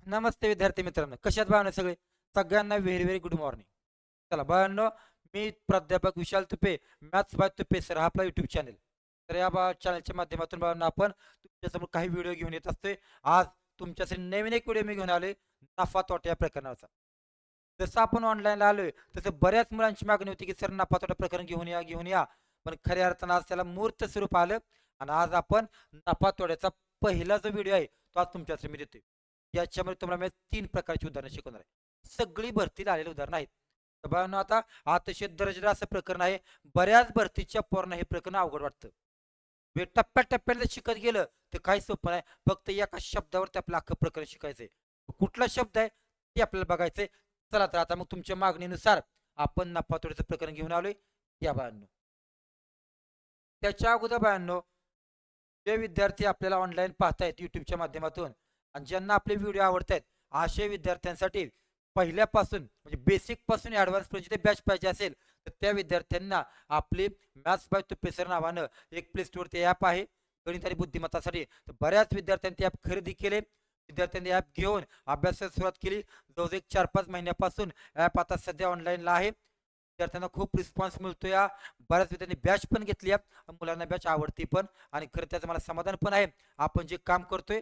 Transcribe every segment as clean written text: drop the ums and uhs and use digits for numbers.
नमस्ते विद्यार्थी मित्रांनो, कशात बाळांनो सगळे? सगळ्यांना व्हेरी व्हेरी गुड मॉर्निंग. चला बाळांनो, मी प्राध्यापक Vishal Tupe, maths by Tupe sir हा आपला युट्यूब चॅनल. तर या चॅनलच्या माध्यमातून बाळांनो आपण तुमच्यासमोर काही व्हिडिओ घेऊन येत असतोय. आज तुमच्यासाठी नवीन एक व्हिडिओ मी घेऊन आलोय नफा तोटा या प्रकरणाचा. जसं आपण ऑनलाईनला आलोय तसं बऱ्याच मुलांची मागणी होती की सर नफा तोटा प्रकरण घेऊन या. पण खऱ्या अर्थानं आज त्याला मूर्त स्वरूप आलं आणि आज आपण नफा तोट्याचा पहिला जो व्हिडिओ आहे तो आज तुमच्यासाठी मी देतोय. याच्यामध्ये तुम्हाला मी 3 प्रकारची उदाहरणं शिकवणार आहे. सगळी भरतीला आलेली उदाहरणं आहेत. तर बाळांनो आता अतिशय दर्जेदार असं प्रकरण आहे. बऱ्याच भरतीच्या पोरांना हे प्रकरण अवघड वाटतं. हे टप्प्याटप्प्याने जर शिकत गेलं तर काही सोपं नाही. फक्त एका शब्दावरती आपलं अख्खं प्रकरण शिकायचंय. कुठला शब्द आहे ते आपल्याला बघायचंय. चला तर आता मग तुमच्या मागणीनुसार आपण नफा-तोट्याचं प्रकरण घेऊन आलोय. या बाळांनो. त्याच्या अगोदर बाळांनो, जे विद्यार्थी आपल्याला ऑनलाईन पाहतायत YouTubeच्या माध्यमातून आणि ज्यांना आपले व्हिडिओ आवडतायत, अशा विद्यार्थ्यांसाठी पहिल्यापासून म्हणजे बेसिकपासून ॲडव्हान्सपर्यंत ते बॅच पाहिजे असेल, तर त्या विद्यार्थ्यांना आपली मॅथ्स बाय तुपे सर नावानं एक प्ले स्टोअरचे ॲप आहे गणित आणि बुद्धिमत्तासाठी. तर बऱ्याच विद्यार्थ्यांनी ते ॲप खरेदी केले. विद्यार्थ्यांनी ॲप घेऊन अभ्यासास सुरुवात केली. जवळजवळ एक 4-5 महिन्यापासून ॲप आता सध्या ऑनलाईनला आहे. विद्यार्थ्यांना खूप रिस्पॉन्स मिळतो. बऱ्याच विद्यार्थ्यांनी बॅच पण घेतली आहे. मुलांना बॅच आवडती पण आणि खरं त्याचं मला समाधान पण आहे. आपण जे काम करतोय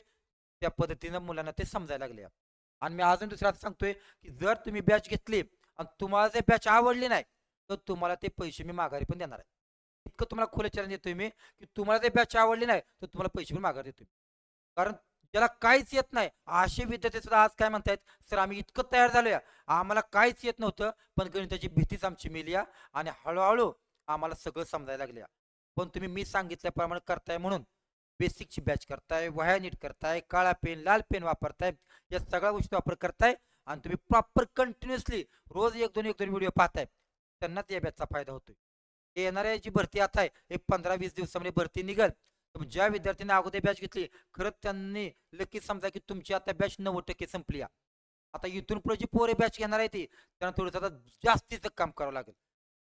त्या पद्धतीनं मुलांना ते समजायला लागले. आणि मी अजून दुसरं सांगतोय, की जर तुम्ही बॅच घेतली आणि तुम्हाला जर बॅच आवडली नाही, तर तुम्हाला ते पैसे मी माघारी पण देणार आहे. इतकं तुम्हाला खुलं चॅलेंज देतोय मी, की तुम्हाला जर बॅच आवडली नाही, तर तुम्हाला पैसे पण माघारी देतोय. कारण ज्याला काहीच येत नाही, असे विद्यार्थी सुद्धा आज काय म्हणतायत, "सर आम्ही इतकं तयार झालोय, आम्हाला काहीच येत नव्हतं, पण गणिताची भीतीच आमची मेली आणि हळू आम्हाला सगळं समजायला लागले. पण तुम्ही मी सांगितल्याप्रमाणे करताय म्हणून बेसिकची बॅच करताय, वह्या नीट करताय, काळा पेन, लाल पेन वापरताय, या सगळ्या गोष्टी वापर करताय आणि तुम्ही प्रॉपर कंटिन्युअसली रोज 1-2 व्हिडिओ पाहताय. त्यांनाच या बॅचचा फायदा होतोय. येणाऱ्या जी भरती आता आहे, एक 15-20 दिवसामध्ये भरती निघेल. तर ज्या विद्यार्थ्यांनी अगोदर बॅच घेतली, खरंच त्यांनी लगेच समजा की तुमची आता बॅच 90% संपली आहे. आता इथून पुढे जी पोरं बॅच घेणार आहे ती, त्यांना थोडंसं आता जास्तीचं काम करावं लागेल.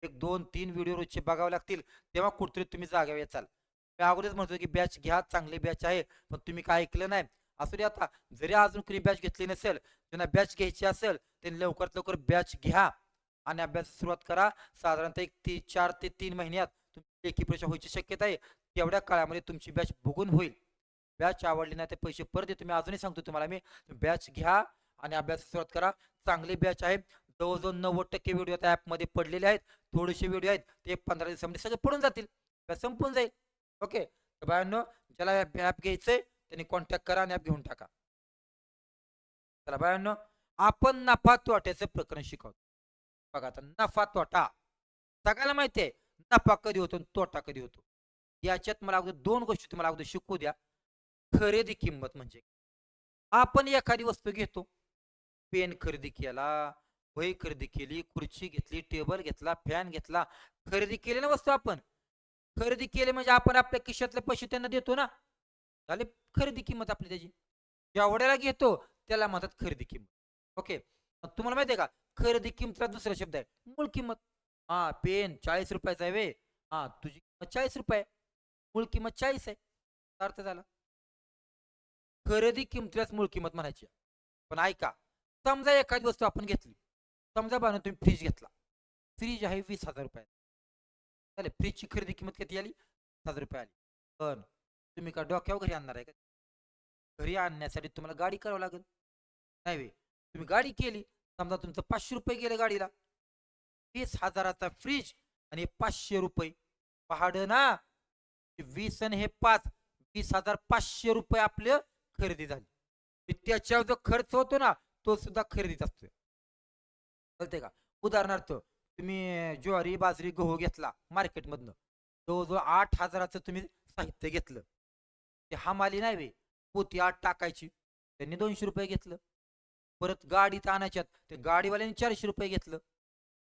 एक 2-3 व्हिडिओ रोजचे बघावे लागतील, तेव्हा कुठेतरी तुम्ही जाग्यावर याचाल. मी अगोदरच म्हणतो की बॅच घ्या, चांगली बॅच आहे. पण तुम्ही काय ऐकलं नाही. असू दे आता, जरी अजून कोणी बॅच घेतली नसेल, ज्यांना बॅच घ्यायची असेल, त्यांनी लवकरात लवकर बॅच घ्या आणि अभ्यासास सुरुवात करा. साधारणतः एक 4 ते 3 महिन्यात तुमची लेखी परीक्षा व्हायची शक्यता आहे. तेवढ्या काळामध्ये तुमची बॅच बघून होईल. बॅच आवडली नाही, ते पैसे परत देतो. मी अजूनही सांगतो तुम्हाला मी, बॅच घ्या आणि अभ्यासास सुरुवात करा. चांगली बॅच आहे. जवळ-जवळ 90% व्हिडिओ त्या ॲपमध्ये पडलेले आहेत. थोडेसे व्हिडिओ आहेत, ते 15 दिवसामध्ये सगळे पडून जातील. बॅच संपून जाईल. ओके. तर बाळांनो, ज्याला ॲप घ्यायचंय त्यांनी कॉन्टॅक्ट करा आणि ॲप घेऊन टाका. चला बाळांनो, आपण नफा तोट्याचं प्रकरण शिकवतो. बघा आता नफा तोटा सगळ्याला माहिती आहे. नफा कधी होतो आणि तोटा कधी होतो. याच्यात मला अगोदर 2 गोष्टी तुम्हाला अगोदर शिकवू द्या. खरेदी किंमत म्हणजे आपण एखादी वस्तू घेतो. पेन खरेदी केला, वही खरेदी केली, खुर्ची घेतली, टेबल घेतला, फॅन घेतला. खरेदी केली ना वस्तू आपण. खरेदी केली म्हणजे आपण आपल्या खिशातले पैसे त्यांना देतो ना. झाली खरेदी किंमत आपली त्याची. जेवढ्याला घेतो त्याला म्हणतात खरेदी किंमत. ओके. तुम्हाला माहिती आहे का, खरेदी किंमतीला दुसरा शब्द आहे, मूळ किंमत. हां, पेन ₹40 चा आहे व्हय? हां, तुझी किंमत ₹40 मूळ किंमत 40 आहे. अर्थ झाला. खरेदी किंमतीलाच मूळ किंमत म्हणायची. पण ऐका, समजा एखादी वस्तू आपण घेतली. समजा बघा तुम्ही फ्रिज घेतला. फ्रिज आहे ₹20,000 चालेल. फ्रिजची खरेदी किंमत किती आली? ₹1000 आली. पण तुम्ही का डोक्यावर घरी आणणार आहे का? घरी आणण्यासाठी तुम्हाला गाडी करावं लागेल. नाही व्हय? तुम्ही गाडी केली. समजा तुमचं ₹500 गेले गाडीला. 20,000चा फ्रिज आणि ₹500 भाडं ना. 20 आणि हे 5 ₹20,500 आपलं खरेदी झाली. त्याच्यावर जो खर्च होतो ना, तो सुद्धा खरेदीच असतो. कळतंय का? उदाहरणार्थ तुम्ही ज्वारी, बाजरी, गहू घेतला मार्केटमधनं. जवळ-जवळ 8,000चं तुम्ही साहित्य घेतलं. ते हमाली नाही व्हय, पोती आत टाकायची. त्यांनी ₹200 घेतलं. परत गाडीत आणायच्यात, ते गाडीवाल्याने ₹400 घेतलं.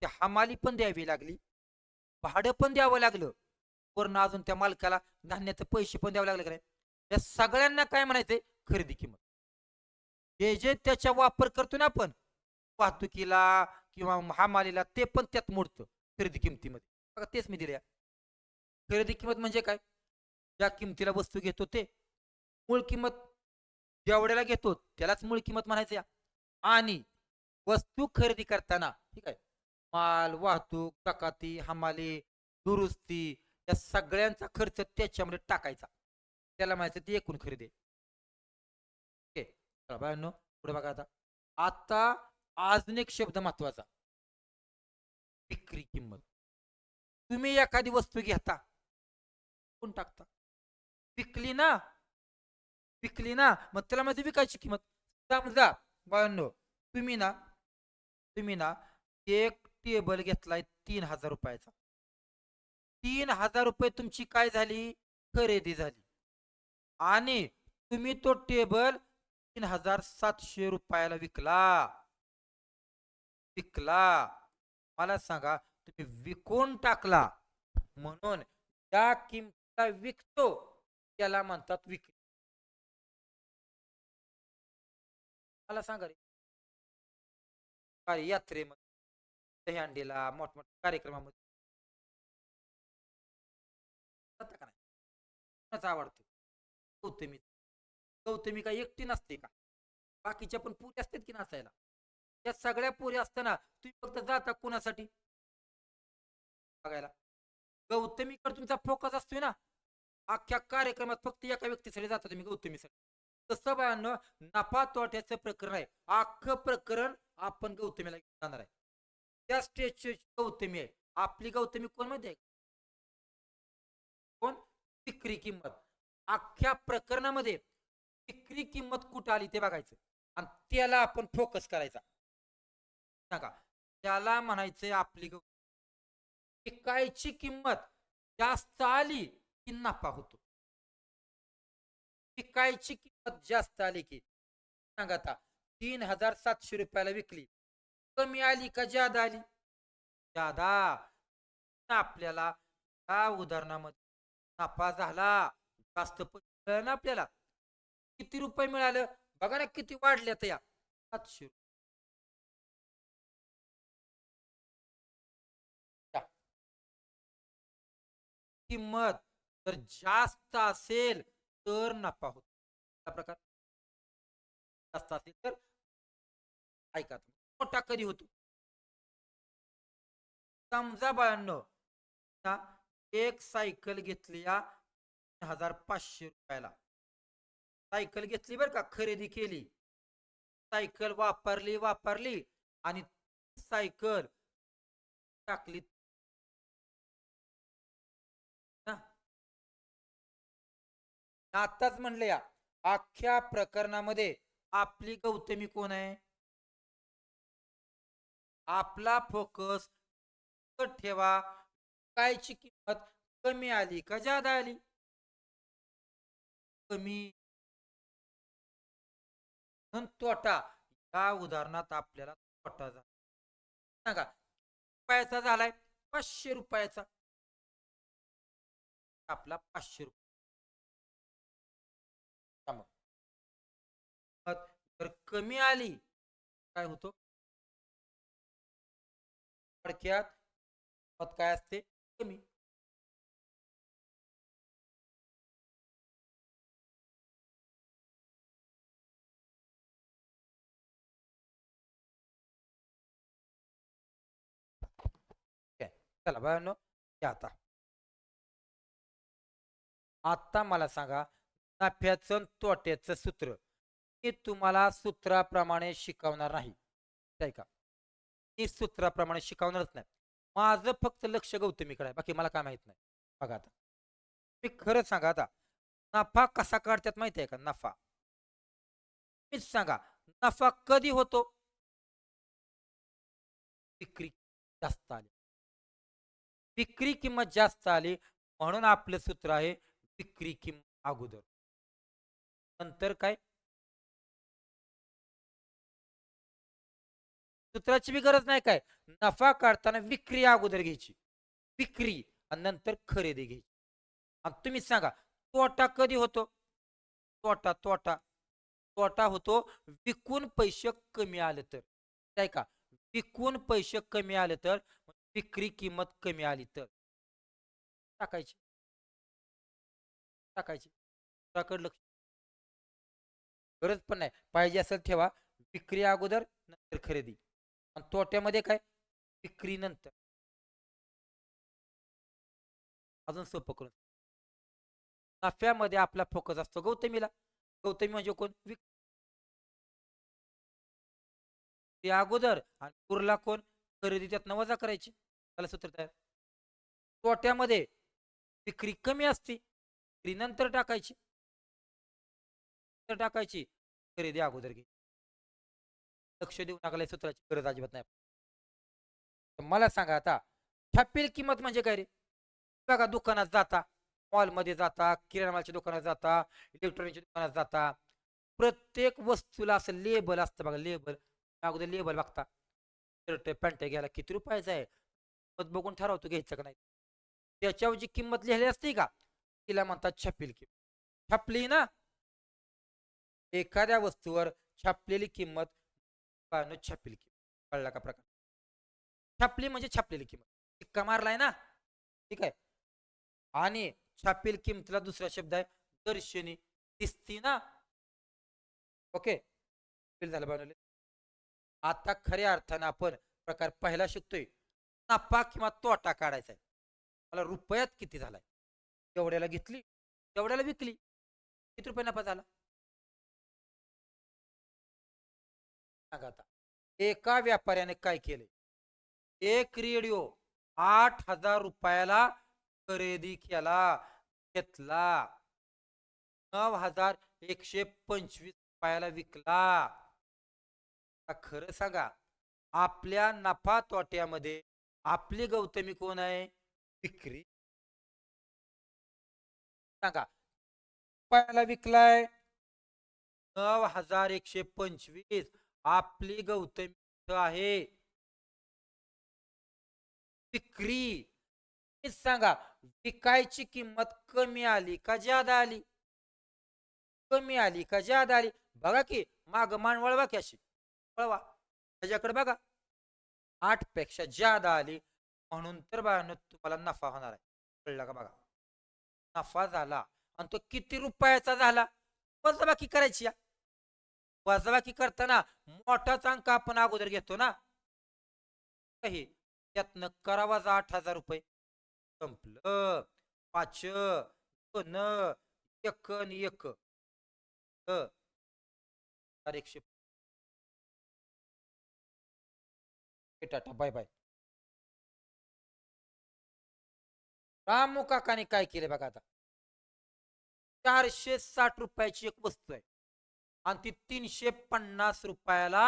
ते हमाली पण द्यावी लागली. भाडं पण द्यावं लागलं. वरनं अजून त्या मालकाला धान्याचे पैसे पण द्यावे लागले का नाही? या सगळ्यांना काय म्हणायचंय? खरेदी किंमत. हे जे त्याचा वापर करतो ना आपण, वाहतुकीला किंवा हमालीला ते पण त्यात मोडतं खरेदी किमतीमध्ये. बघा तेच मी दिलंय. खरेदी किंमत म्हणजे काय? ज्या किमतीला वस्तू घेतो ते. मूळ किंमत जेवढ्याला घेतो त्यालाच मूळ किंमत म्हणायचं या. आणि वस्तू खरेदी करताना ठीक आहे, माल, वाहतूक, तकाती, हमाली, दुरुस्ती या सगळ्यांचा खर्च त्याच्यामध्ये टाकायचा. त्याला म्हणायचं ती एकूण खरेदी. ओके. चला बाळांनो, पुढे बघा आता. आता अजून एक शब्द महत्वाचा, विक्री किंमत. तुम्ही एखादी वस्तू घेता, कोण टाकता? विकली ना, विकली ना, मग त्याला माहिती विकायची किंमत. समजा बाळांनो, तुम्ही ना तुम्ही ना एक टेबल घेतलाय 3,000 रुपयाचा. 3,000 रुपये तुमची काय झाली? खरेदी झाली. आणि तुम्ही तो टेबल 3,700 रुपयाला विकला. विकला. मला सांगा, तुम्ही विकून टाकला म्हणून त्या किमतीला विकतो त्याला म्हणतात विक्री. मला सांगा रे, यात्रेमध्ये, दहीहंडीला, मोठमोठ्या कार्यक्रमामध्ये जाता का नाही? कोणाचा आवडतो? गौतमी. गौतमी काय एकटी नसते का? बाकीच्या पण पुरी असतात की नाचायला. या सगळ्या पुरी असताना तुम्ही फक्त जाता कुणासाठी? बघायला. गौतमीकडे तुमचा फोकस असतोय ना. अख्ख्या कार्यक्रमात फक्त एका व्यक्तीसाठी जाता तुम्ही, गौतमीसाठी. तसं बाळांनो, नफा तोट्याचं प्रकरण आहे. अख्खं प्रकरण आपण गौतमीला जाणार आहे. त्या स्टेजची गौतमी आहे. आपली गौतमी कोण माहिती आहे? कोण? विक्री किंमत. अख्ख्या प्रकरणामध्ये विक्री किंमत कुठं आली ते बघायचं आणि त्याला आपण फोकस करायचा. सांगा, त्याला म्हणायचंय आपली विकायची किंमत जास्त आली की नफा होतो. विकायची किंमत जास्त आली की, सांगा आता, 3,700 रुपयाला विकली, कमी आली का जादा आली? जादा. आपल्याला त्या उदाहरणामध्ये नफा झाला, जास्त पैसे ना आपल्याला. किती रुपये मिळालं बघा ना, किती वाढल्यात या 700. किंमत जर जास्त असेल तर नफा होतो. प्रकार जास्त असेल तर, ऐका, मोठा कधी होतो? समजा बाळांनो, एक सायकल घेतली या 3,500 रुपयाला. सायकल घेतली बरं का, खरेदी केली. सायकल वापरली वापरली आणि सायकल टाकली ना. आताच म्हणलं या अख्ख्या प्रकरणामध्ये आपली गौतमी कोण आहे? आपला फोकस ठेवा. कायची किंमत कमी आली का जादा आली? कमी. म्हणून तोटा, या उदाहरणात आपल्याला तोटा झाला. सांगा, रुपयाचा झालाय 500 रुपयाचा, आपला 500 रुपये. तर कमी आली काय होतो? थोडक्यात मत काय असते? कमी. चला बाळांनो, आता आता मला सांगा, नफ्याचं तोट्याचं सूत्र मी तुम्हाला सूत्राप्रमाणे शिकवणार नाही, काय का? मी सूत्राप्रमाणे शिकवणारच नाही. माझं फक्त लक्ष गौतमीकडे आहे, बाकी मला काय माहित नाही. बघा आता, मी खरं सांगा आता, नफा कसा काढतात माहिती आहे का? नफा मीच सांगा, नफा कधी होतो? विक्री जास्त आली. विक्री किंमत जास्त आली म्हणून आपलं सूत्र आहे विक्री किंमत अगोदर, नंतर काय? सूत्राची बी गरज नाही काय. नफा काढताना विक्री अगोदर घ्यायची, विक्री आणि नंतर खरेदी घ्यायची. आणि तुम्ही सांगा, तोटा कधी होतो? तोटा तोटा तोटा होतो विकून पैसे कमी आले तर, काय का? विकून पैसे कमी आले तर, विक्री किंमत कमी आली तर टाकायची, टाकायची. लक्ष गरज पण नाही. पाहिजे असेल ठेवा. विक्री अगोदर नंतर खरेदी. आणि तोट्यामध्ये काय? विक्री नंतर. अजून सोपं करून. नफ्यामध्ये आपला फोकस असतो गौतमीला. गौतमी म्हणजे कोण? विक्री अगोदर आणि उरला कोण? खरेदी त्यातनं वजा करायची. त्याला सूत्र तयार. तोट्यामध्ये विक्री कमी असते. विक्री नंतर टाकायची. नंतर टाकायची. खरेदी अगोदर घे. लक्ष देऊ नका, सूत्राची गरज अजिबात नाही. तर मला सांगा आता, छापील किंमत म्हणजे काय रे? बघा, दुकानात जाता, मॉलमध्ये जाता, किराणा मालाच्या दुकानात जाता, इलेक्ट्रॉनिकच्या दुकानात जाता, प्रत्येक वस्तूला असं लेबल असतं बघा, लेबल. अगोदर लेबल बघता. शर्ट पॅन्ट घ्यायला किती रुपयाचा आहे, मग बघून ठरवतो घ्यायचं का नाही. त्याच्यावर जी किंमत लिहिली असते का, तिला म्हणतात छापील किंमत. छापली ना, एखाद्या वस्तूवर छापलेली किंमत छापील किंमत. कळला का प्रकार? छापली म्हणजे छापलेली किंमत. शिक्का मारलाय ना, ठीक आहे. आणि छापील किंमतीला दुसरा शब्द आहे दर्शनी. दिसती ना. ओके, झालं बनवले. आता खऱ्या अर्थानं आपण प्रकार पहिला शिकतोय. नफा किंवा तोटा काढायचा आहे. मला रुपयात किती झालाय, एवढ्याला घेतली, एवढ्याला विकली, किती रुपये नफा झाला सांगा आता. एका व्यापाऱ्याने काय केले? एक रेडिओ 8,000 रुपयाला खरेदी केला, घेतला. 9,125 रुपयाला विकला. खरं सांगा, आपल्या नफा तोट्यामध्ये आपली गौतमी कोण आहे? विक्री. सांगा, रुपयाला विकलाय 9,125. आपली गौतमी आहे विक्री. सांगा, विकायची किंमत कमी आली का जादा आली? कमी आली का जादा आली? बघा की माग मान वळवा की अशी वळवा, त्याच्याकडे बघा. 8 पेक्षा जादा आली, म्हणून तर बघा तुम्हाला नफा होणार आहे. कळलं का? बघा, नफा झाला आणि तो किती रुपयाचा झाला. वजाबाकी करायची. वजाबाकी करताना मोठाच अंक आपण अगोदर घेतो ना, काही त्यातनं करा वजा 8,000 रुपये. संपलं. 5 2 1 आणि 1 100. Tata bye bye. रामू काकाने काय केले बघा आता. 460 रुपयाची एक वस्तू आहे आणि ती 350 रुपयाला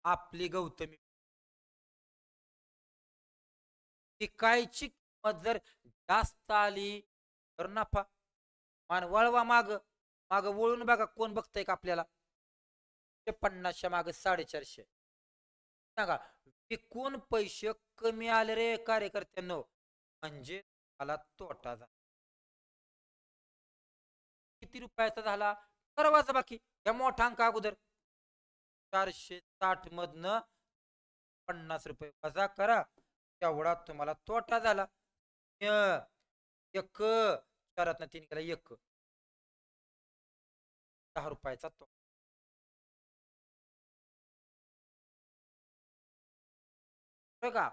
आपली गौतमी. विकायची किंमत जर जास्त आली तर नफा. मान वळवा माग, माग वळून बघा कोण बघताय का आपल्याला. 50च्या माग 450. सांगा, विकून पैसे कमी आले रे कार्यकर्त्यांनो, म्हणजे मला तोटा झाला. किती रुपयाचा झाला? करवाचा बाकी या मोठा अंक अगोदर. 460 मधनं 50 रुपये वजा करा, तेवढा तुम्हाला तोटा झाला. 1 4 3 केला 1, 10 रुपयाचा तोटा. बघा,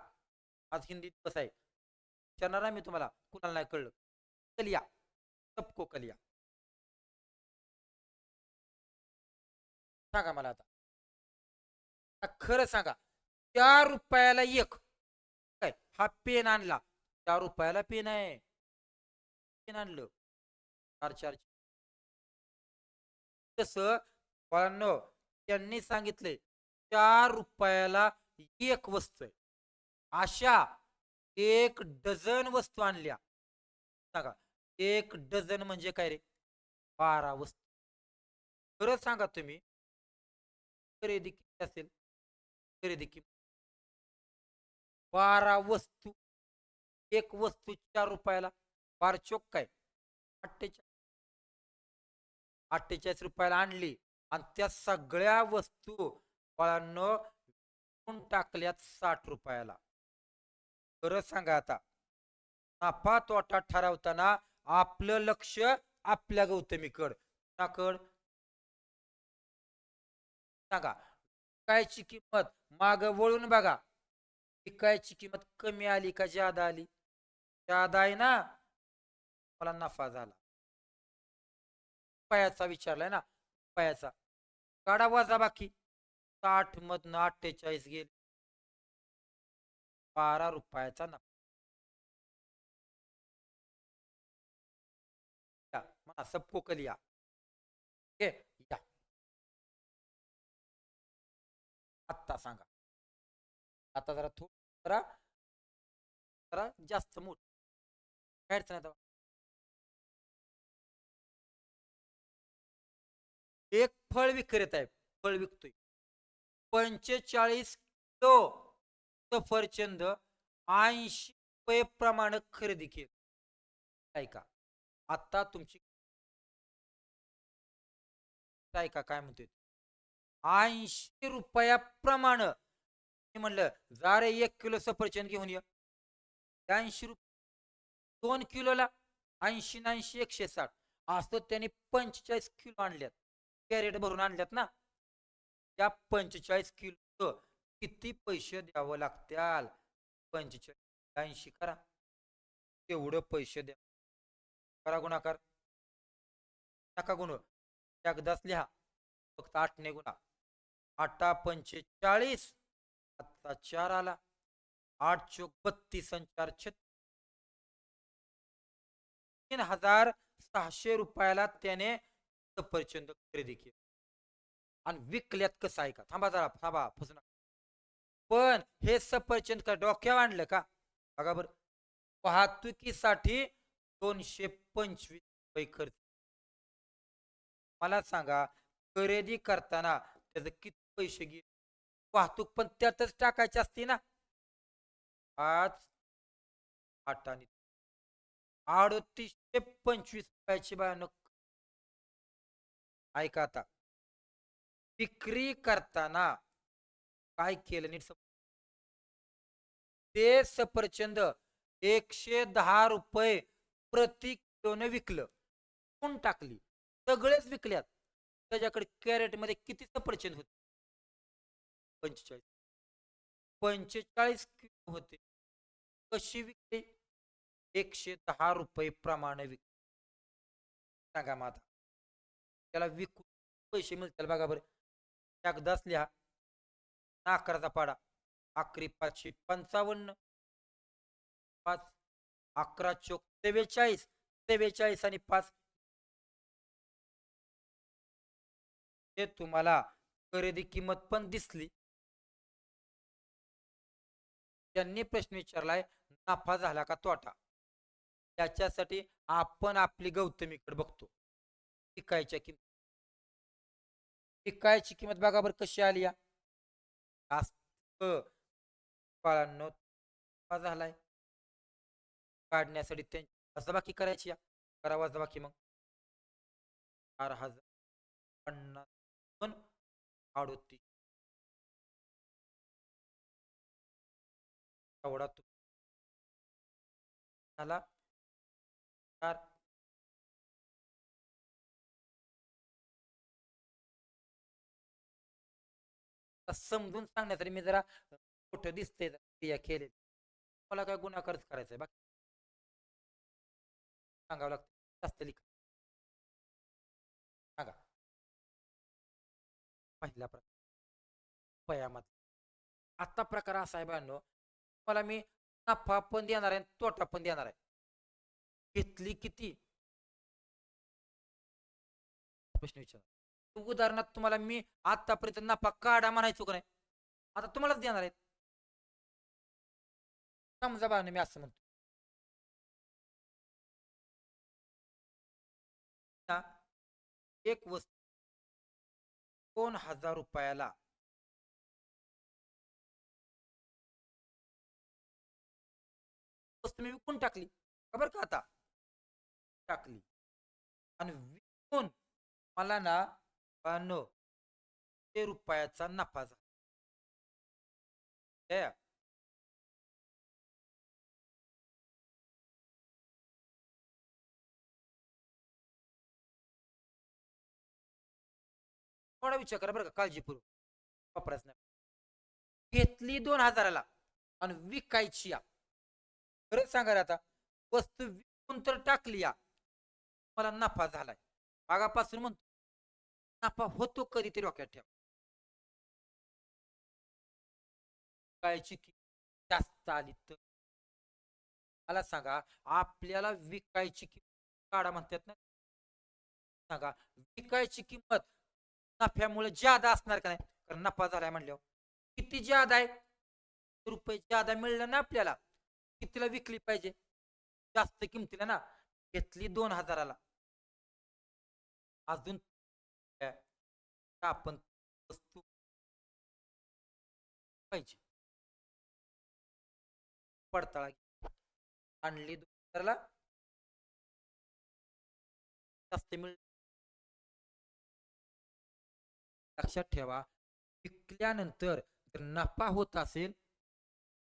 आज हिंदीत कसं आहे विचारणार मी तुम्हाला, कुणाला नाही कळलं. कलिया, सबको कलिया. सांगा मला आता, खरं सांगा, 4 रुपयाला 1 काय हा पेन आणला. 4 रुपयाला पेन आहे, पेन आणलं 4 तस त्यांनी सांगितले 4 रुपयाला 1 वस्तू आहे. अशा 1 डझन वस्तू आणल्या. सांगा, 1 डझन म्हणजे काय रे? 12 वस्तू. खरं सांगा तुम्ही, खरेदी किती असेल? खरेदी किंमत 12 वस्तू, एक वस्तू 4 रुपयाला. 12 चोक काय 48 रुपयाला आणली आणि त्या सगळ्या वस्तू फळांनो टाकल्यात 60 रुपयाला. खरं सांगा आता, नफा तोटा ठरवताना आपलं लक्ष आपल्या गौतमीकड सांगा. विकायची किंमत माग वळून बघा. विकायची किंमत कमी आली का ज्यादा आली? ज्यादा आहे ना, मला नफा झाला. रुपयाचा विचारलाय ना, रुपयाचा. काढा वजा बाकी. 60 मधनं 48 गेले. 12 रुपयाचा नफा. म्हणा सबको कलिया. ओके, या. आत्ता सांगा. आता जरा जरा जरा जास्त मोठ. काय अडचण आहे तेव्हा? एक फळ विक्रेता आहे, फळ विकतोय. 45 किलो सफरचंद 80 रुपये प्रमाणे खरेदी केली. ऐका, आता तुमची ऐका काय म्हणतोय. 80 रुपयाप्रमाणे मी म्हणलं जा रे 1 किलो सफरचंद घेऊन ये. 80 रुपये 2 किलोला 80 160 असं त्यांनी 45 किलो आणल्यात. कॅरेट भरून आणल्यात ना. त्या 45 किलो किती पैसे द्यावं लागत्याल? 45 80 करा, तेवढं पैसे द्या. करा गुणाकार. नका गुण, एकदाच लिहा. फक्त 8 ने गुणा. 8 45, आता 4 आला. 8 चोक 32 आणि 4 3,600 त्याने सफरचंद खरेदी केली. आणि विकल्यात कसं आहे का? थांबा जरा, थांबा फसू नका. पण हे सफरचंद का डोक्यावर आणलं का? बघा बरं, वाहतुकीसाठी 225 रुपये खर्च. मला सांगा, खरेदी करताना त्याचे किती पैसे गेले? वाहतूक पण त्यातच टाकायची असते ना. 5 8 आणि 3825 रुपयाची भयानक. ऐका आता, विक्री करताना काय केलं नीट ते सफरचंद 110 रुपये प्रति किलोने विकलं. कोण टाकली? सगळेच विकल्यात. त्याच्याकडे कॅरेट मध्ये किती सफरचंद होते? 45. 45 किलो होते. कशी विकली? 110 रुपये प्रमाणे विकली. सांगा मग आता, त्याला विकून पैसे मिळतील बघा बरं. एकदाच लिहा. अकराचा पाडा. 11 5 55. 5 11 चोक 43. 43 आणि 5 हे तुम्हाला खरेदी किंमत पण दिसली. त्यांनी प्रश्न विचारलाय नफा झाला का तोटा. त्याच्यासाठी आपण आपली गौतमीकडे बघतो. विकायच्या किंमत, विकायची किंमत बघा बरं कशी आली या. जास्त बाळांनो नफा झालाय. काढण्यासाठी त्यांची वजाबाकी करायची या. करा वजाबाकी मग. 4,050 38 एवढा झाला. 4 समजून सांगण्यासाठी मी जरा मोठं दिसतंय क्रिया केली. मला काय गुन्हाकारच करायचंय बाकी सांगावं लागतं. जास्त लिखा. सांगा. पहिला प्रकार रुपयामध्ये. आता प्रकार असा आहे बांधव, मला मी नफा पण देणार आहे तोटा पण देणार आहे. घेतली किती? प्रश्न विचार. उदाहरणार्थ तुम्हाला मी आतापर्यंत नफा काढा म्हणायचो का नाही? आता तुम्हालाच देणार आहेत. समजा बाळांनो मी असं म्हणतो ना, एक वस्तू 2,000 रुपयाला वस्तू मी विकून टाकली. खबर का आता? टाकली आणि विकून मला ना बाळांनो ते रुपयाचा नफा झाला. हे, थोडा विचार करा बरं का काळजीपूर्वक. वापरायचं नाही. घेतली 2,000ला आणि विकायची या. खरंच सांगा रे आता, वस्तू विकून तर टाकली या, मला नफा झालाय. मागापासून म्हणतो नफा होतो कधीतरी डोक्यात ठेवा. विकायची किंमत जास्त आली तर मला सांगा, आपल्याला विकायची किंमत काढा म्हणतात ना, सांगा विकायची किंमत नफ्यामुळे ज्यादा असणार का नाही, कारण नफा झालाय म्हणल्यावर किती ज्यादा आहे, रुपये ज्यादा मिळलं ना आपल्याला, कितीला विकली पाहिजे, जास्त किमतीला ना. घेतली 2,000ला, अजून आपण वस्तू पाहिजे पडताळा आणली 2,000ला, जास्त मिळ. लक्षात ठेवा, विकल्यानंतर जर नफा होत असेल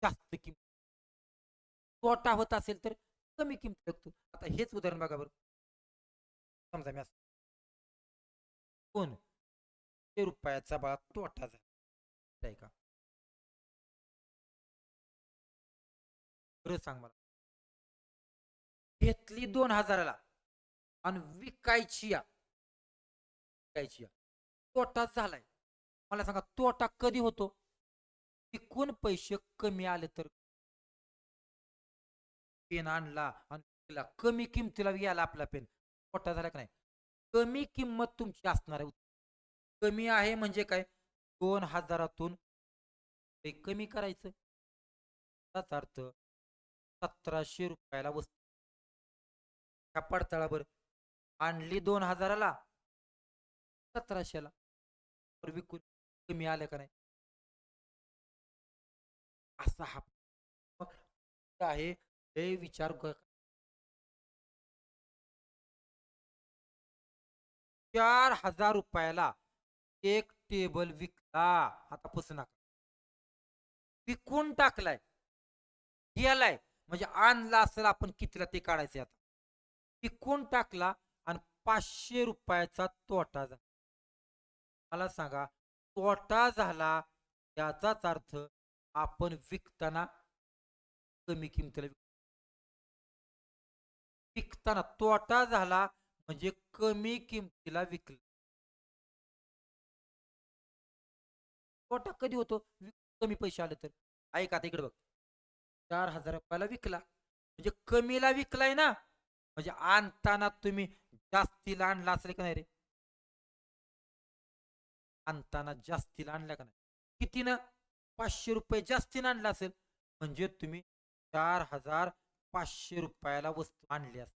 जास्त किंमत, तोटा होत असेल तर कमी किंमत विकतो. आता हेच उदाहरण बघा बरं. समजा मी असं कोण रुपयाचा बा तोटा झाला का, खरं सांग मला. घेतली 2,000ला आणि विकायची या, विकायची या, तोटा झालाय. मला सांगा तोटा कधी होतो, विकून पैसे कमी आले तर. पेन आणला आणि कमी किमतीला गेला आपला पेन, तोटा झाला का नाही. कमी किंमत तुमची असणार आहे. कमी आहे म्हणजे काय, 2,000तून ते कमी करायचं, त्याचा अर्थ 1,700 रुपयाला वस्तू ह्या पडताळावर आणली 2,000ला, 1,700ला विकून कमी आलं का नाही, असा हा आहे. हे विचार 4,000 रुपयाला एक टेबल विकला, आता पुसू नका, विकून टाकलाय, गेलाय म्हणजे आणला असेल आपण कितीला ते काढायचे आता. विकून टाकला आणि 500 रुपयाचा तोटा झाला. मला सांगा तोटा झाला याचाच अर्थ आपण विकताना कमी किमतीला विकताना तोटा झाला म्हणजे कमी किमतीला विकलं. तोटा कधी होतो, कमी पैसे आले तर. ऐका आता इकडे बघ, 4,000 रुपयाला विकला म्हणजे कमीला विकलाय ना, म्हणजे आणताना तुम्ही जास्तीला आणला असेल का नाही रे, आणताना जास्तीला आणल्या का नाही, कितीनं, 500 रुपये जास्तीनं आणला असेल, म्हणजे तुम्ही 4,500 रुपयाला वस्तू आणली असेल.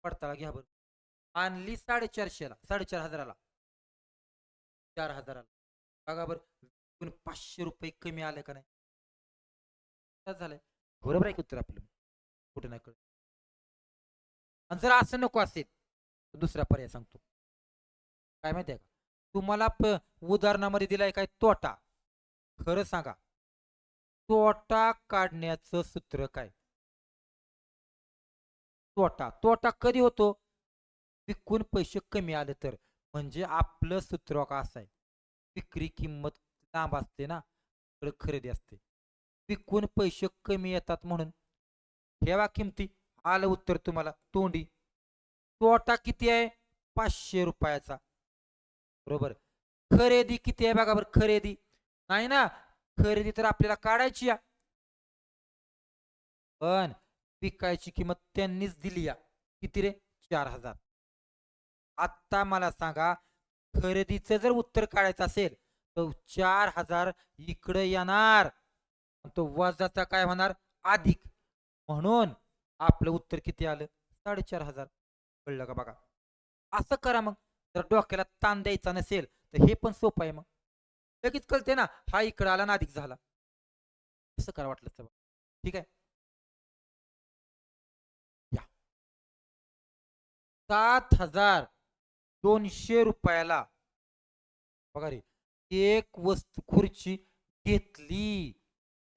पडताळा घ्या बरं. आणली 4,400ला, 4,500ला, 4,000ला, बघा बरं 500 रुपये कमी आले का नाही, झालंय. बरोबर आहे की उत्तर आपलं, कुठे नाही कळत. आणि जर असं नको असेल तर दुसरा पर्याय सांगतो, काय माहिती आहे का, तुम्हाला उदाहरणामध्ये दिलाय काय तोटा, खरं सांगा तोटा काढण्याचं सूत्र काय. तोटा तोटा कधी होतो, विकून पैसे कमी आले तर, म्हणजे आपलं सूत्र का असं आहे, विक्री किंमत लांब असते ना, खरेदी असते, विकून पैसे कमी येतात म्हणून ठेवा किमती. आलं उत्तर तुम्हाला तोंडी. तोटा किती आहे, 500 रुपयाचा, बरोबर. खरेदी किती आहे बघा बरं, खरेदी नाही ना, खरेदी तर आपल्याला काढायची या, पण विकायची किंमत त्यांनीच दिली या, किती रे, 4,000. आता मला सांगा खरेदीचं जर उत्तर काढायचं असेल तर 4,000 इकडे येणार, तो वजाचा काय होणार, अधिक, म्हणून आपलं उत्तर किती आलं, 4,500. कळलं का बघा. असं करा मग, जर डोक्याला ताण द्यायचा नसेल तर हे पण सोपं आहे, मग लगेच कळते ना, हा इकडे आला ना अधिक झाला. असं करा वाटलं तर, ठीक आहे. या 7,200 रुपयाला बघा रे, एक वस्तू खुर्ची घेतली,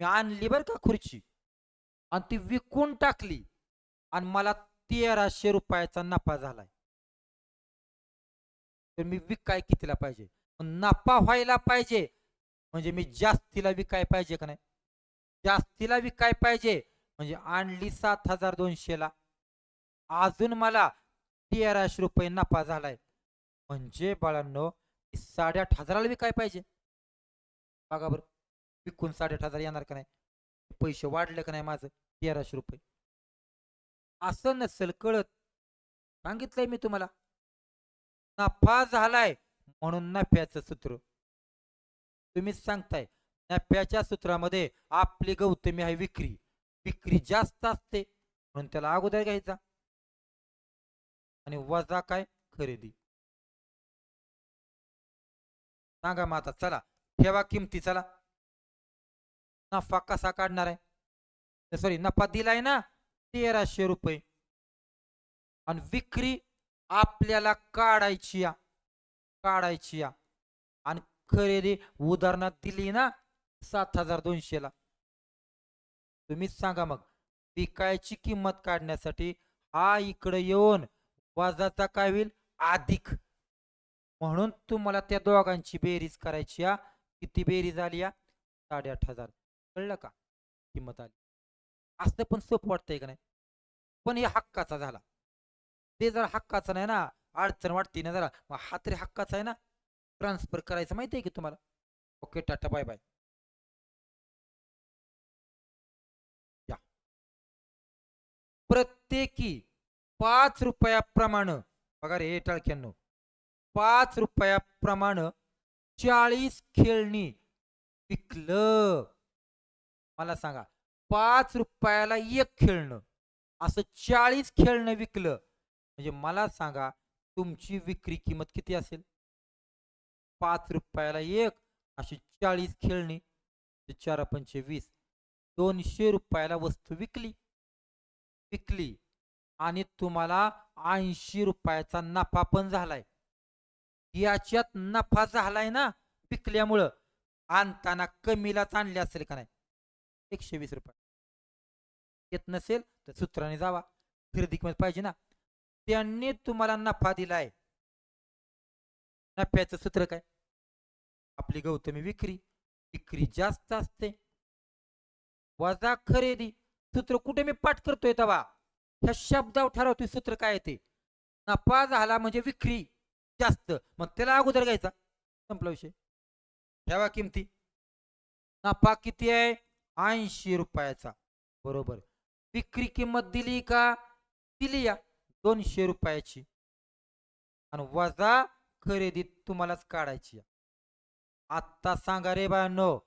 मी आणली बरं का खुर्ची, आणि ती विकून टाकली आणि मला 1,300 रुपयाचा नफा झालाय. तर मी विकाय कितीला पाहिजे? नफा व्हायला पाहिजे म्हणजे मी जास्तीला विकाय पाहिजे का नाही? जास्तीला विकाय पाहिजे म्हणजे आणली 7,200ला. अजून मला 1300 रुपये नफा झालाय. म्हणजे बाळांनो 8,500ला विकाय पाहिजे. बघा बरं, विकून 8,500 येणार का नाही? पैसे वाढले का नाही माझं 1300 रुपये? असं नसेल कळत. सांगितलंय मी तुम्हाला. नफा झालाय म्हणून नफ्याचं सूत्र. तुम्हीच सांगताय. नफ्याच्या सूत्रामध्ये आपली गौतमी आहे विक्री. विक्री जास्त असते म्हणून त्याला अगोदर घ्यायचा आणि वजा काय? खरेदी. सांगा मग आता चला ठेवा किमती चला. नफा कसा काढणार आहे? सॉरी नफा दिलाय ना 1300 रुपये आणि विक्री आपल्याला काढायची या, काढायची या आणि खरेदी उदाहरणात दिली ना 7,200ला. तुम्हीच सांगा मग विकायची किंमत काढण्यासाठी हा इकडे येऊन वजाचा काय होईल? अधिक. म्हणून तुम्हाला त्या दोघांची बेरीज करायची या. किती बेरीज आली या? 8,500. कळलं का? किंमत आली. असं पण सोपं वाटतंय का नाही? पण हे हक्काचा झाला. ते जर हक्काचा नाही ना, अडचण वाटते ना जरा, मग हा तरी हक्काचा आहे ना, ट्रान्सफर करायचं माहिती आहे की तुम्हाला? Okay, tata bye bye. या प्रत्येकी 5 रुपयाप्रमाणे बघा रे टाळक्यांनो, 5 रुपयाप्रमाणे 40 खेळणी विकलं. मला सांगा 5 रुपयाला एक खेळणं असं 40 खेळणं विकलं म्हणजे मला सांगा तुमची विक्री किंमत किती असेल? 5 रुपयाला एक अशी 40 खेळणी, 4 20, 200 रुपयाला वस्तू विकली. विकली आणि तुम्हाला 80 रुपयाचा नफा पण झालाय. याच्यात नफा झालाय ना विकल्यामुळं. आणताना कमीलाच आणले असेल का नाही? 120 रुपये. येत नसेल तर सूत्राने जावा. खरेदी किंमत पाहिजे ना. त्यांनी तुम्हाला नफा दिलाय. नफ्याचं सूत्र काय? आपली गौतमी विक्री. विक्री जास्त असते वजा खरेदी. सूत्र कुठे मी पाठ करतोय तेव्हा ह्या शब्दावर ठरवतोय सूत्र काय आहे ते. नफा झाला म्हणजे विक्री जास्त, मग त्याला अगोदर घ्यायचा. संपला विषय. ठेवा किमती. नफा किती आहे? 80 रुपयाचा. बरोबर. विक्री किंमत दिली का? दिली या 200 रुपयाची आणि वजा खरेदी तुम्हालाच काढायची. आत्ता सांगा रे बाळांनो,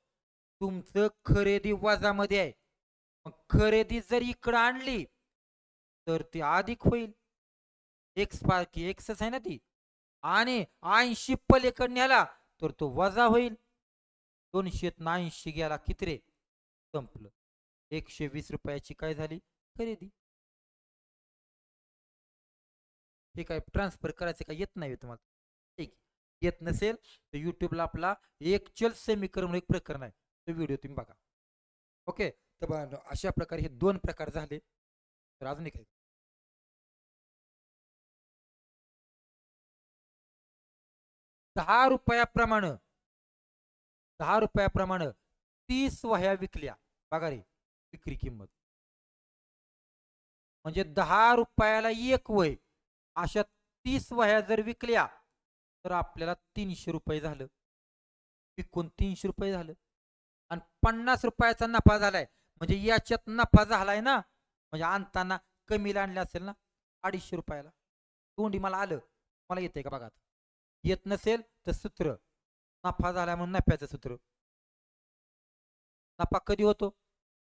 तुमचं खरेदी वजामध्ये आहे. मग खरेदी जर इकडं आणली तर ती अधिक होईल. एक्स पारखी एक्सच आहे ना ती. आणि 80 पलीकडे न्याला तर तो वजा होईल. 280 गेला किती रे? संपलं. 120 रुपयाची काय झाली? खरेदी. हे काय ट्रान्सफर करायचं काय येत नाही तुम्हाला? ठीक. येत नसेल तर युट्यूबला आपला एक चल समीकरण म्हणून एक प्रकरण आहे, तो व्हिडिओ तुम्ही बघा. ओके. तर अशा प्रकारे हे 2 प्रकार झाले. तर अजून एक आहे. 10 रुपयाप्रमाणे 10 रुपयाप्रमाणे 30 वह्या विकल्या. बघा रे विक्री किंमत. म्हणजे 10 रुपयाला एक वय अशा 30 वह्या जर विकल्या तर आपल्याला 300 रुपये झालं. विकून 300 रुपये झालं आणि 50 रुपयाचा नफा झालाय. म्हणजे याच्यात नफा झालाय ना, म्हणजे आणताना कमी आणले असेल ना 250 रुपयाला. तोंडी मला आलं. मला येते का बघा. येत नसेल तर सूत्र नफा झाला म्हणून नफ्याचं सूत्र. नफा कधी होतो?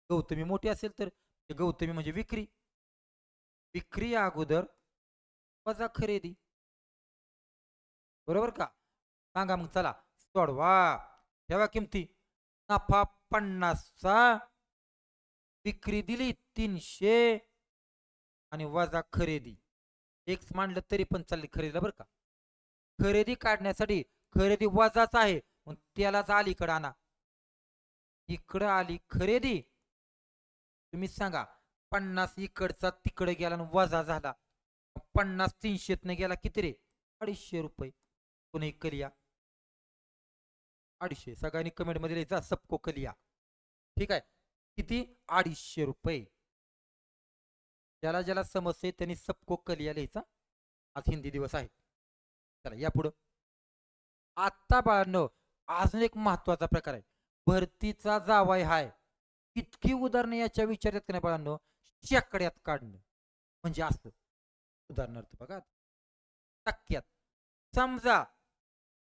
गौतमी मोठी असेल तर. गौतमी म्हणजे विक्री. विक्री अगोदर वजा खरेदी. बरोबर का? सांगा मग चला सोडवा. ठेवा किमती. नफा 50चा, विक्री दिली 300 आणि वजा खरेदी. एक्स मांडलं तरी पण चालली खरेदीला बरं का. खरेदी काढण्यासाठी खरेदी वजाच आहे मग त्यालाच अलीकडे आणा. इकडं आली खरेदी. तुम्ही सांगा 50 इकडचा तिकडे गेला आणि वजा झाला. 50 300 गेला किती रे? 250 रुपये. कोणी कलिया 250 सगळ्यांनी कमेंट मध्ये लिहायचा सबको कलिया. ठीक आहे, किती 250 रुपये. ज्याला ज्याला समजते त्यांनी सबको कलिया लिहायचा. आज हिंदी दिवस आहे. चला या पुढं. आता बाळांनो अजून एक महत्वाचा प्रकार आहे, भरतीचा जावाय हाय. इतकी उदाहरणं याच्या विचारात का नाही बाळांनो, शेकड्यात काढणं म्हणजे असं. उदाहरणार्थ बघा, टक्क्यात समजा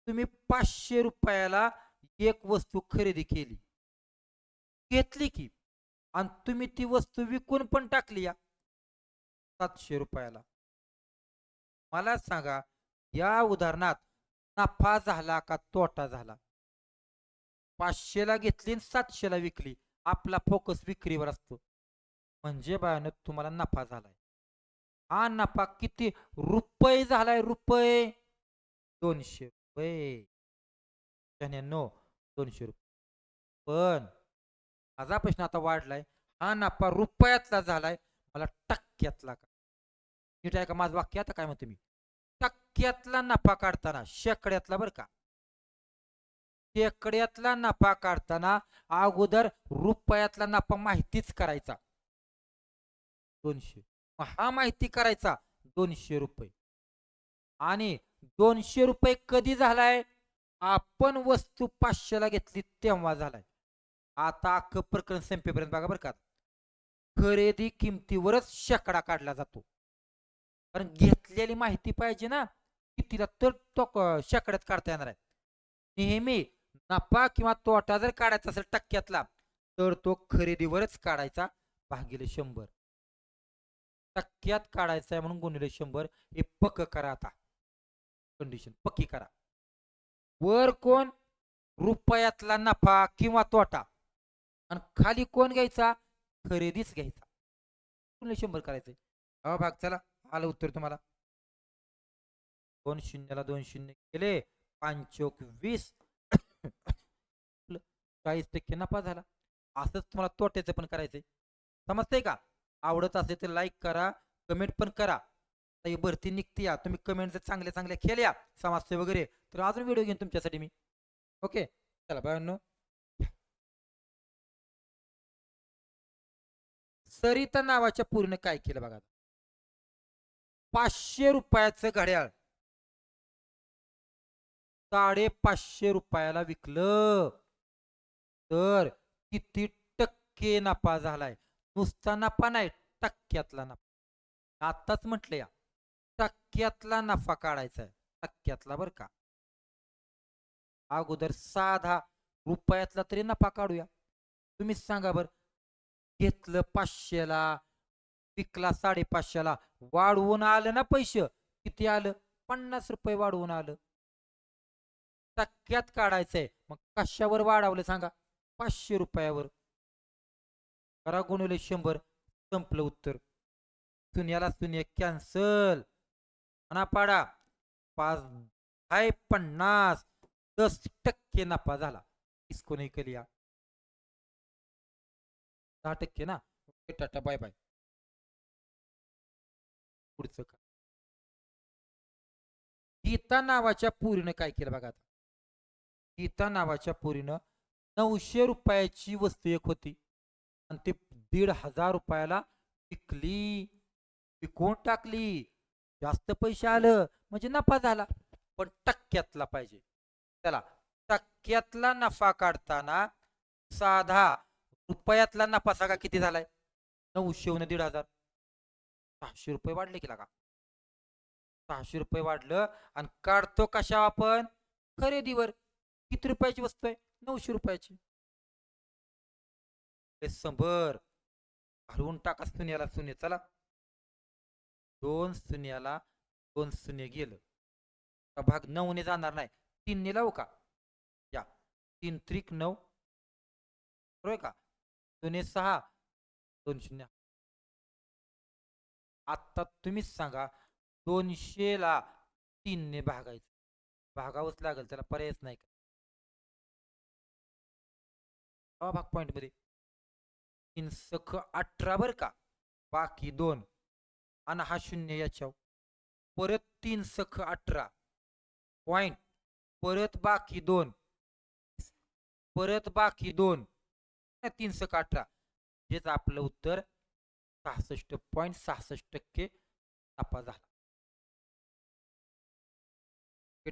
तुम्ही 500 रुपयाला एक वस्तू खरेदी केली, घेतली की, आणि तुम्ही ती वस्तू विकून पण टाकली या 700 रुपयाला. मला सांगा या उदाहरणात नफा झाला का तोटा झाला? 500ला घेतली आणि 700ला विकली. आपला फोकस विक्रीवर असतो, म्हणजे बायानं तुम्हाला नफा झालाय. हा नफा किती रुपये झालाय? रुपये 200 रुपये. 200 रुपये. पण माझा प्रश्न आता वाढलाय, हा नफा रुपयातला झालाय, मला टक्क्यातला का? नीट आहे का माझं वाक्य? आता काय म्हणतो मी, टक्क्यातला नफा काढताना, शेकड्यातला बरं का, शेकड्यातला नफा काढताना अगोदर रुपयातला नफा माहितीच करायचा 200. हा माहिती करायचा 200 रुपये. आणि 200 रुपये कधी झालाय? आपण वस्तू 500ला घेतली तेव्हा झालाय. आता अख्खं प्रकरण संपेपर्यंत बघा बरं का, खरेदी किमतीवरच शेकडा काढला जातो. कारण घेतलेली माहिती पाहिजे ना कितीला, तर तो शेकड्यात काढता येणार आहे. नेहमी नफा किंवा तोटा जर काढायचा असेल टक्क्यातला, तर तो खरेदीवरच काढायचा भागिले 100. टक्क्यात काढायचा आहे म्हणून गुणिले 100 हे पक्क करा. आता कंडिशन पक्की करा. वर कोण? रुपयातला नफा किंवा तोटा, आणि खाली कोण घ्यायचा? खरेदीच घ्यायचा. गुणिले 100 करायचंय. हा भाग चला आलं उत्तर तुम्हाला. 2 शून्याला 2 शून्य केले, 5 चोक 20. 40% नफा झाला. असंच तुम्हाला तोट्याचं पण करायचंय. समजतंय का? आवडत असेल तर लाईक करा, कमेंट पण करा. ही भरती निघते या, तुम्ही कमेंट जर चांगल्या चांगल्या केल्या समाजसेवा वगैरे, तर अजून व्हिडिओ घेईन तुमच्यासाठी मी. ओके चला बायांनो. सरिता नावाच्या पोरीनं काय केलं बघा. 500 रुपयाचं घड्याळ 550 रुपयाला विकलं, तर किती टक्के नफा झालाय? नुसता नफा नाही, टक्क्यातला नफा. आताच म्हटलं या, टक्क्यातला नफा काढायचा आहे, टक्क्यातला बरं का. अगोदर साधा रुपयातला तरी नफा काढूया. तुम्हीच सांगा बर, घेतलं 500ला, विकला 550ला, वाढवून आलं ना पैसे? किती आलं? 50 रुपये वाढवून आलं. टक्क्यात काढायचंय, मग कशावर वाढवलं सांगा? 500 रुपयावर. करा गुणिले 100, संपलं उत्तर. शून्याला शून्य कॅन्सल. म्हणा पाडा 5 हाय 50, 10% नफा झाला. इसको नाही केली 10% ना. Tata bye bye. पुढचं का, गीता नावाच्या पोरीनं काय केलं बघा. आता गीता नावाच्या पोरीनं 900 रुपयाची वस्तू एक होती, आणि ते 1,500 रुपयाला विकली, विकून टाकली. जास्त पैसे आलं म्हणजे नफा झाला, पण टक्क्यातला पाहिजे. चला, टक्क्यातला नफा काढताना साधा रुपयातला नफा सांगा किती झालाय? 900 ने 1,500, 600 रुपये वाढले की लागा. 600 रुपये वाढलं, आणि काढतो कशा आपण? खरेदीवर. किती रुपयाची वस्तू आहे? 900 रुपयाची. 100 हलवून टाका शून्याला शून्य. चला, 2 शून्याला 2 शून्य गेलं, भाग 9 ने जाणार नाही. 3 ने लावू का? या 3 त्रिक 9, बरोबर का? 2 6, 2 शून्य. आता तुम्हीच सांगा, 200ला 3 ने भागायचं, भागावंच लागेल, त्याला पर्यायच नाही का? भाग पॉइंट मध्ये 3 सख 18 बर का, बाकी 2, आणि हा 0 याच्यावर, परत 3 सख 18 पॉइंट परत बाकी 2, परत बाकी 2, 318, हेच आपलं उत्तर 66.66% नफा झाला.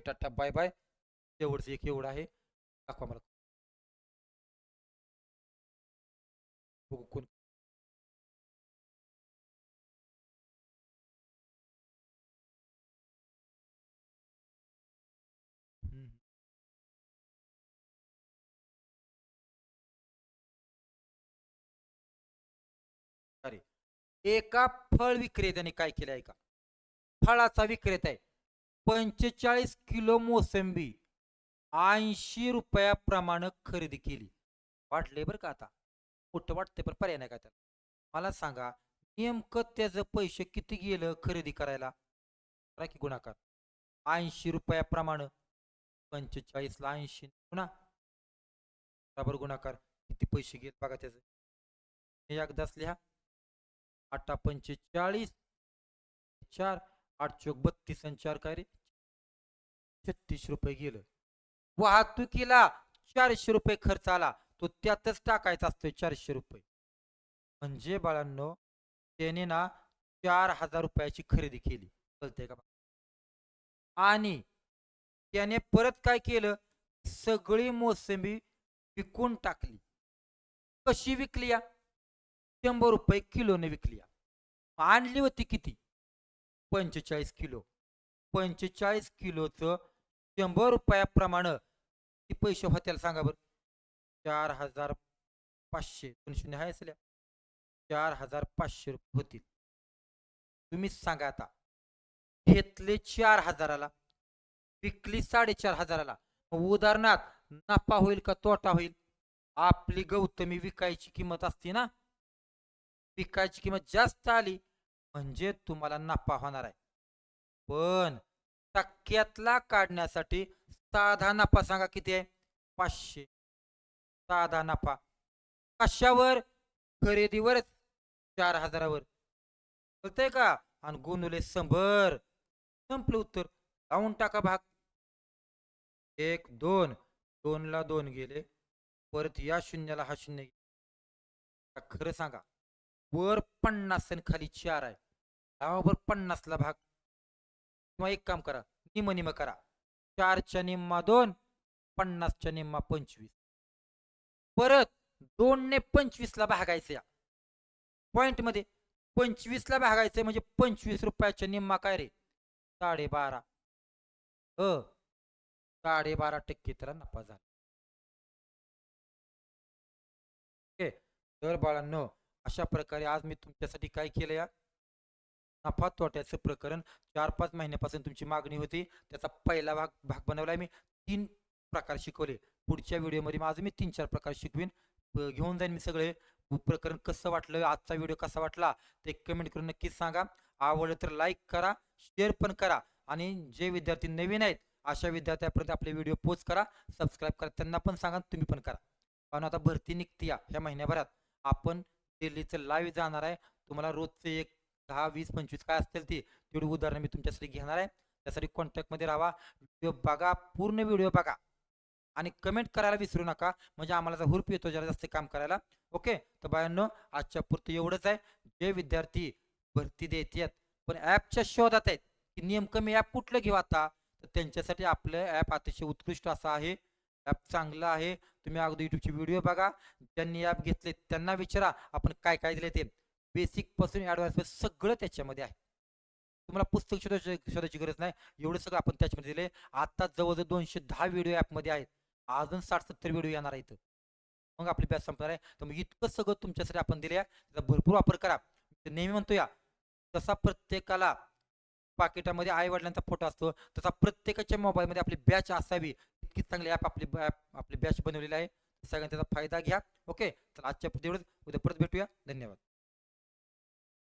Tata bye bye. तेवढंच एक एवढं आहे. दाखवा मला. बघू कोण. हम्म. अरे, एका फळ विक्रेत्याने काय केलं आहे का? फळाचा विक्रेता आहे. 45 किलो मोसंबी 80 रुपयाप्रमाणे खरेदी केली. वाटले बरं का आता. मोठं वाटते पण पर्याय नाही का त्याला. मला सांगा, नेमकं त्याचं पैसे किती गेलं खरेदी करायला? करा की गुणाकार. 80 रुपयाप्रमाणे 45 ला 80 पुन्हा बरोबर गुणाकार. किती पैसे गेले बघा त्याचं. हे एकदाच लिहा. 8×45 4, 8×32 आणि 4 काय रे? 36 रुपये गेलं. वाहतुकीला 400 रुपये खर्च आला, तो त्यातच टाकायचा असतोय 400 रुपये. म्हणजे बाळांनो, त्याने ना 4000 रुपयाची खरेदी केली. कळतंय का? आणि त्याने परत काय केलं? सगळी मोसंबी विकून टाकली. कशी विकली या? 100 रुपये किलोने विकली. आणली होती किती? 45 किलो. 45 किलोचं 100 रुपयाप्रमाणे किती पैसे होतील सांगा बरं? 4500. 2 शून्य आहे असल्या. 4500 रुपये होतील. तुम्हीच सांगा आता. घेतले 4000ला, विकली 4500ला. उदाहरणार्थ नफा होईल का तोटा होईल? आपली गौतमी विकायची किंमत असते ना, विकायची किंमत जास्त आली म्हणजे तुम्हाला नफा होणार आहे. पण टक्क्यातला काढण्यासाठी साधा नफा सांगा किती आहे? 500. साधा नफा कशावर? खरेदीवरच. 4000वर. कळतंय का? आणि गुणुले 100. संपलं उत्तर. लावून टाका भाग. 1 2, 2 ला 2 गेले. परत या शून्याला हा शून्य. खरं सांगा, वर 50 आणि खाली 4 आहे. वर 50 ला भाग. किंवा एक काम करा, निम करा. 4च्या निम्मा 2, 50च्या निम्मा 25. परत 2 ने 25 ला भागायचं. या पॉइंट मध्ये 25 ला भागायचं म्हणजे 25 रुपयाच्या निम्मा काय रे? 12.5. 12.5% त्याला नफा झाला. तर बाळांनो, अशा प्रकारे आज मी तुमच्यासाठी काय केलं या? नफा तोट्याचं प्रकरण 4-5 महिन्यापासून तुमची मागणी होती, त्याचा पहिला भाग बनवलाय मी. 3 प्रकार शिकवले. पुढच्या व्हिडिओमध्ये माझं मी 3-4 प्रकार शिकवीन. घेऊन जाईन मी सगळे. प्रकरण कसं वाटलं, आजचा व्हिडिओ कसा वाटला ते कमेंट करून नक्कीच सांगा. आवडलं तर लाईक करा, शेअर पण करा. आणि जे विद्यार्थी नवीन आहेत अशा विद्यार्थ्यांपर्यंत आपले व्हिडिओ पोस्ट करा, सबस्क्राईब करा. त्यांना पण सांगा, तुम्ही पण करा. कारण आता भरती निघती या ह्या महिन्याभरात. आपण दिल्लीचं लाईव्ह जाणार आहे. तुम्हाला रोजचे एक 10, 20, 25 काय असतील ती तेवढी उदाहरणं मी तुमच्यासाठी घेणार आहे. त्यासाठी कॉन्टॅक्टमध्ये राहा. व्हिडिओ बघा, पूर्ण व्हिडिओ बघा आणि कमेंट करायला विसरू नका. म्हणजे आम्हाला हुरूप येतो जरा जास्त काम करायला. ओके, तर बायांनो, आजच्या पुरतं एवढंच आहे. जे विद्यार्थी भरती देतात पण ॲपच्या शोधात आहेत की नेमकं मी ॲप कुठलं घेऊ आता, तर त्यांच्यासाठी आपलं ॲप अतिशय उत्कृष्ट असं आहे. ॲप चांगलं आहे. तुम्ही अगदी यूट्यूबचे व्हिडिओ बघा. ज्यांनी ॲप घेतले त्यांना विचारा आपण काय काय दिले ते. बेसिक पासून ॲडव्हान्स सगळं त्याच्यामध्ये आहे. तुम्हाला पुस्तक शोधायची गरज नाही. एवढं सगळं आपण त्याच्यामध्ये दिले. आता जवळजवळ 210 व्हिडिओ ॲपमध्ये आहेत. अजून 60-70 व्हिडिओ येणार आहेत. मग आपली बॅच संपणार आहे. तर मग इतकं सगळं तुमच्यासाठी आपण दिले आहे. त्याचा भरपूर वापर करा. नेहमी म्हणतो या, तसा प्रत्येकाला पाकिटामध्ये आई वडिलांचा फोटो असतो, तसा प्रत्येकाच्या मोबाईलमध्ये आपली बॅच असावी. इतकी चांगली आपली बॅच बनवलेली आहे. सगळ्यांनी त्याचा फायदा घ्या. ओके, तर आजच्या एवढंच. उद्या परत भेटूया. धन्यवाद.